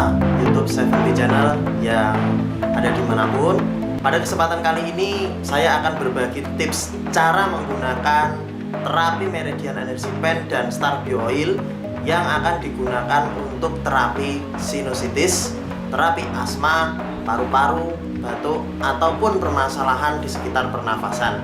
pemirsa YouTube 7B Channel yang ada dimanapun. Pada kesempatan kali ini saya akan berbagi tips cara menggunakan terapi Meridian Energy Pen dan Star Bio Oil yang akan digunakan untuk terapi sinusitis, terapi asma, paru-paru, batuk, ataupun permasalahan di sekitar pernafasan.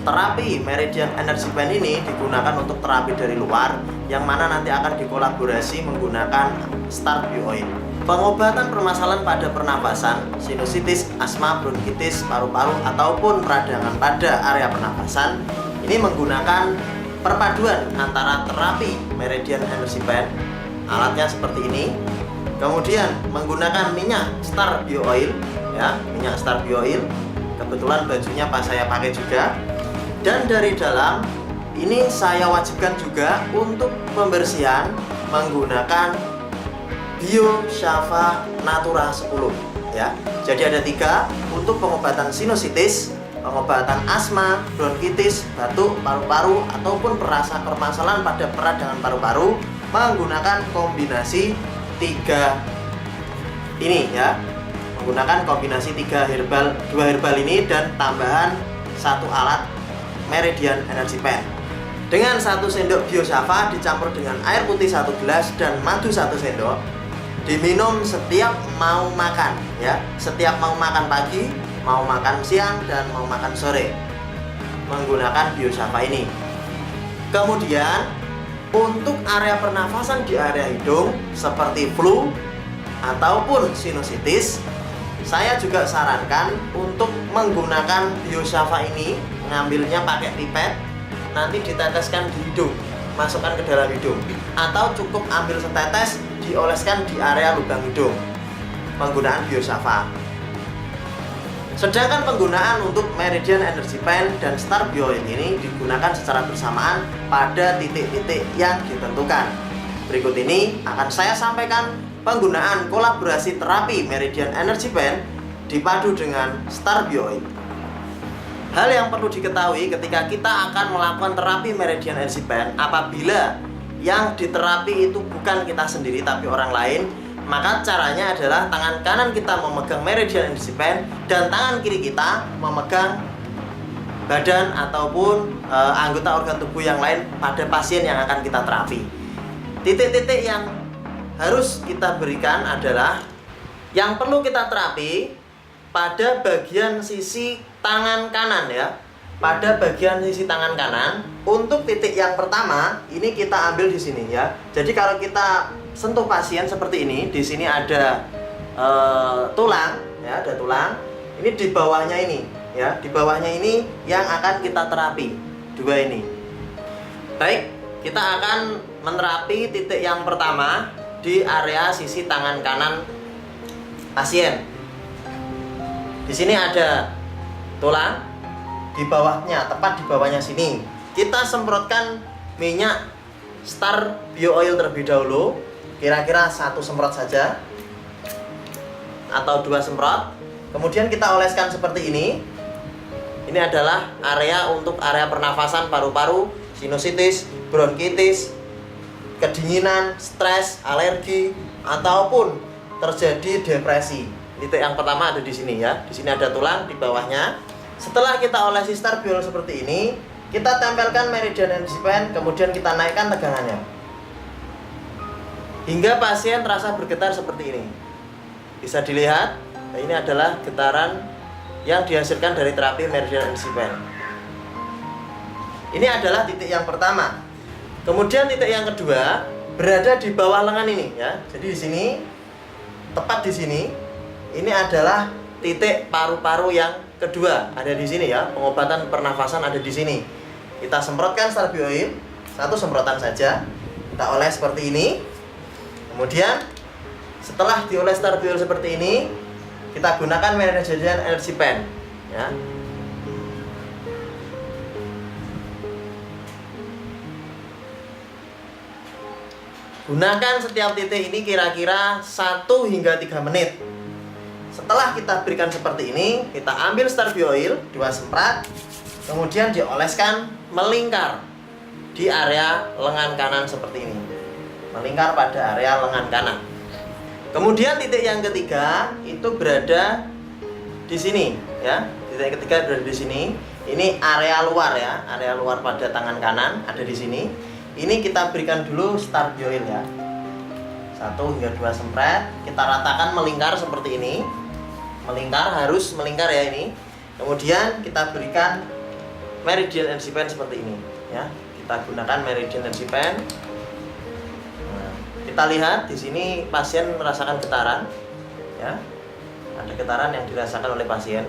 Terapi Meridian Energy Pen ini digunakan untuk terapi dari luar, yang mana nanti akan dikolaborasi menggunakan Star Bio Oil. Pengobatan permasalahan pada pernafasan, sinusitis, asma, bronkitis, paru-paru, ataupun peradangan pada area pernafasan ini menggunakan perpaduan antara terapi Meridian Energy Pen, alatnya seperti ini, kemudian menggunakan minyak Star Bio Oil, ya, minyak Star Bio Oil. Kebetulan bajunya pas saya pakai juga. Dan dari dalam ini saya wajibkan juga untuk pembersihan menggunakan Bio Shava Natura 10, ya. Jadi ada 3 untuk pengobatan sinusitis, pengobatan asma, bronkitis, batuk, paru-paru, ataupun permasalahan pada peradangan paru-paru menggunakan kombinasi 3 ini, ya. Menggunakan kombinasi 2 herbal ini dan tambahan 1 alat Meridian Energy Pen. Dengan 1 sendok Bio Shava dicampur dengan air putih 1 gelas dan madu 1 sendok, diminum setiap mau makan, ya. Setiap mau makan pagi, mau makan siang, dan mau makan sore menggunakan Bio Shava ini. Kemudian untuk area pernafasan di area hidung seperti flu ataupun sinusitis, saya juga sarankan untuk menggunakan Bio Shava ini, ngambilnya pakai pipet, nanti diteteskan di hidung, masukkan ke dalam hidung, atau cukup ambil setetes dioleskan di area lubang hidung penggunaan Bio Shava. Sedangkan penggunaan untuk Meridian Energy Pen dan Star Bio Oil ini digunakan secara bersamaan pada titik-titik yang ditentukan. Berikut ini akan saya sampaikan penggunaan kolaborasi terapi Meridian Energy Pen dipadu dengan Star Bio Oil. Hal yang perlu diketahui ketika kita akan melakukan terapi Meridian Energy Pen, apabila yang diterapi itu bukan kita sendiri tapi orang lain, maka caranya adalah tangan kanan kita memegang Meridian Energy Pen dan tangan kiri kita memegang badan ataupun anggota organ tubuh yang lain pada pasien yang akan kita terapi. Titik-titik yang harus kita berikan adalah yang perlu kita terapi pada bagian sisi tangan kanan, ya. Pada bagian sisi tangan kanan. Untuk titik yang pertama ini kita ambil di sini, ya. Jadi kalau kita sentuh pasien seperti ini, di sini ada tulang, ya, ada tulang. Ini di bawahnya ini, ya. Di bawahnya ini yang akan kita terapi. 2 ini. Baik, kita akan menerapi titik yang pertama di area sisi tangan kanan pasien. Di sini ada tulang, di bawahnya, tepat di bawahnya sini, kita semprotkan minyak Star Bio Oil terlebih dahulu, kira-kira 1 semprot saja atau 2 semprot. Kemudian kita oleskan seperti ini. Ini adalah area untuk area pernafasan, paru-paru, sinusitis, bronkitis, kedinginan, stres, alergi, ataupun terjadi depresi. Titik yang pertama ada di sini, ya. Di sini ada tulang, di bawahnya. Setelah kita olesi Star Bio Oil seperti ini, kita tempelkan Meridian Energy Pen, kemudian kita naikkan tegangannya hingga pasien terasa bergetar seperti ini. Bisa dilihat, ini adalah getaran yang dihasilkan dari terapi Meridian Energy Pen. Ini adalah titik yang pertama. Kemudian titik yang kedua berada di bawah lengan ini, ya. Jadi di sini, tepat di sini, ini adalah titik paru-paru yang kedua, ada di sini, ya. Pengobatan pernafasan ada di sini. Kita semprotkan Star Bio Oil, 1 semprotan saja. Kita oles seperti ini. Kemudian setelah dioles Star Bio Oil seperti ini, kita gunakan Meridian Energy Pen, ya. Gunakan setiap titik ini kira-kira 1 hingga 3 menit. Setelah kita berikan seperti ini, kita ambil Star Bio Oil 2 semprot, kemudian dioleskan melingkar di area lengan kanan seperti ini. Melingkar pada area lengan kanan. Kemudian titik yang ketiga itu berada di sini ya. Titik yang ketiga berada di sini. Ini area luar ya, area luar pada tangan kanan ada di sini. Ini kita berikan dulu start oil ya. 1 hingga 2 sempret, kita ratakan melingkar seperti ini. Melingkar, harus melingkar ya ini. Kemudian kita berikan Meridian Energy Pen seperti ini ya. Kita gunakan Meridian Energy Pen. Nah, kita lihat di sini pasien merasakan getaran ya. Ada getaran yang dirasakan oleh pasien.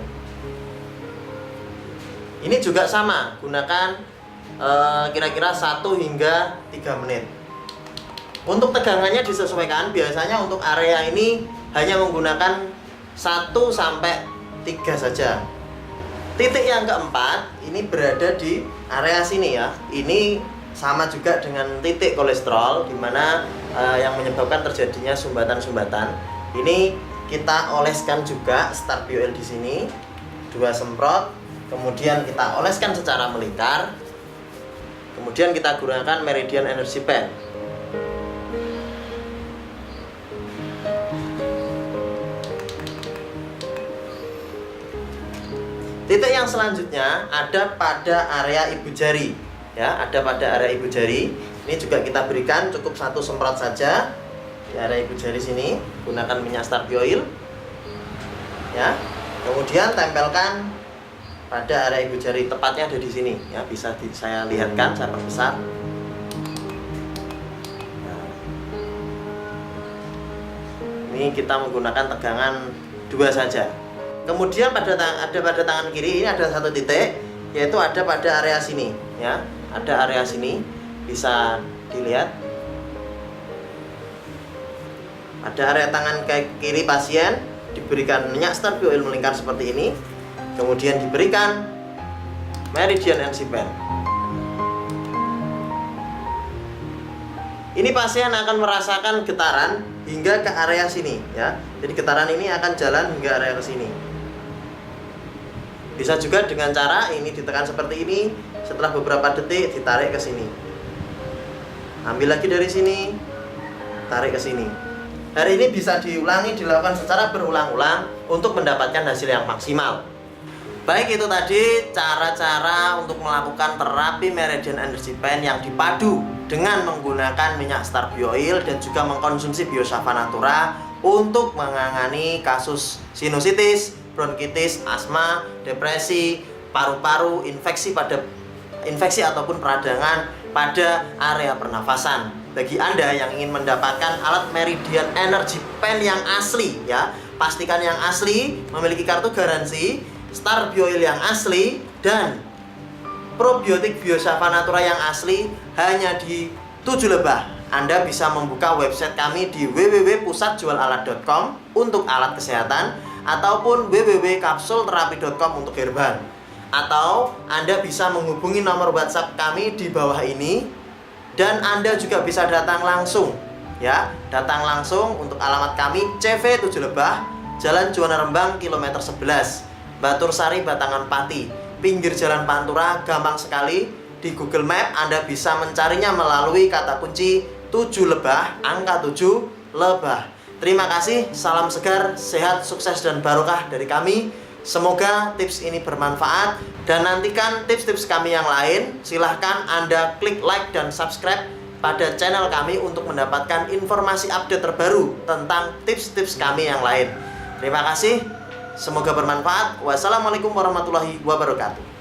Ini juga sama, gunakan kira-kira 1 hingga 3 menit. Untuk tegangannya disesuaikan, biasanya untuk area ini hanya menggunakan 1 sampai 3 saja. Titik yang keempat ini berada di area sini ya. Ini sama juga dengan titik kolesterol, di mana yang menyebabkan terjadinya sumbatan-sumbatan. Ini kita oleskan juga Start Bio Oil di sini, 2 semprot. Kemudian kita oleskan secara melingkar. Kemudian kita gunakan Meridian Energy Pen. Titik yang selanjutnya ada pada area ibu jari ya, ada pada area ibu jari. Ini juga kita berikan cukup 1 semprot saja di area ibu jari sini, gunakan minyak Start Bio Oil ya. Kemudian tempelkan pada area ibu jari, tepatnya ada di sini ya, bisa saya lihatkan, saya perbesar. Nah, ini kita menggunakan tegangan 2 saja. Kemudian pada tangan kiri ini ada 1 titik, yaitu ada pada area sini ya, ada area sini, bisa dilihat. Ada area tangan kiri pasien, diberikan minyak Start Bio Oil melingkar seperti ini. Kemudian diberikan Meridian Energy Pen. Ini pasien akan merasakan getaran hingga ke area sini ya. Jadi getaran ini akan jalan hingga area ke sini. Bisa juga dengan cara ini ditekan seperti ini, setelah beberapa detik ditarik ke sini. Ambil lagi dari sini, tarik ke sini. Hari ini bisa diulangi, dilakukan secara berulang-ulang untuk mendapatkan hasil yang maksimal. Baik, itu tadi cara-cara untuk melakukan terapi Meridian Energy Pen yang dipadu dengan menggunakan minyak Start Bio Oil dan juga mengkonsumsi Biosafa Natura untuk menangani kasus sinusitis, bronkitis, asma, depresi, paru-paru, infeksi ataupun peradangan pada area pernafasan. Bagi Anda yang ingin mendapatkan alat Meridian Energy Pen yang asli ya, pastikan yang asli, memiliki kartu garansi, Start Bio Oil yang asli, dan probiotik Biosafa Natura yang asli hanya di 7 Lebah. Anda bisa membuka website kami di www.pusatjualalat.com untuk alat kesehatan, ataupun www.kapsulterapi.com untuk herbal. Atau Anda bisa menghubungi nomor WhatsApp kami di bawah ini, dan Anda juga bisa datang langsung ya, datang langsung untuk alamat kami CV 7 Lebah, Jalan Juwana Rembang kilometer 11, Batur Sari, Batangan Pati, pinggir Jalan Pantura. Gampang sekali, di Google Map Anda bisa mencarinya melalui kata kunci 7 Lebah, angka 7 Lebah. Terima kasih, salam segar, sehat, sukses, dan barokah dari kami. Semoga tips ini bermanfaat, dan nantikan tips-tips kami yang lain. Silahkan Anda klik like dan subscribe pada channel kami untuk mendapatkan informasi update terbaru tentang tips-tips kami yang lain. Terima kasih. Semoga bermanfaat. Wassalamualaikum warahmatullahi wabarakatuh.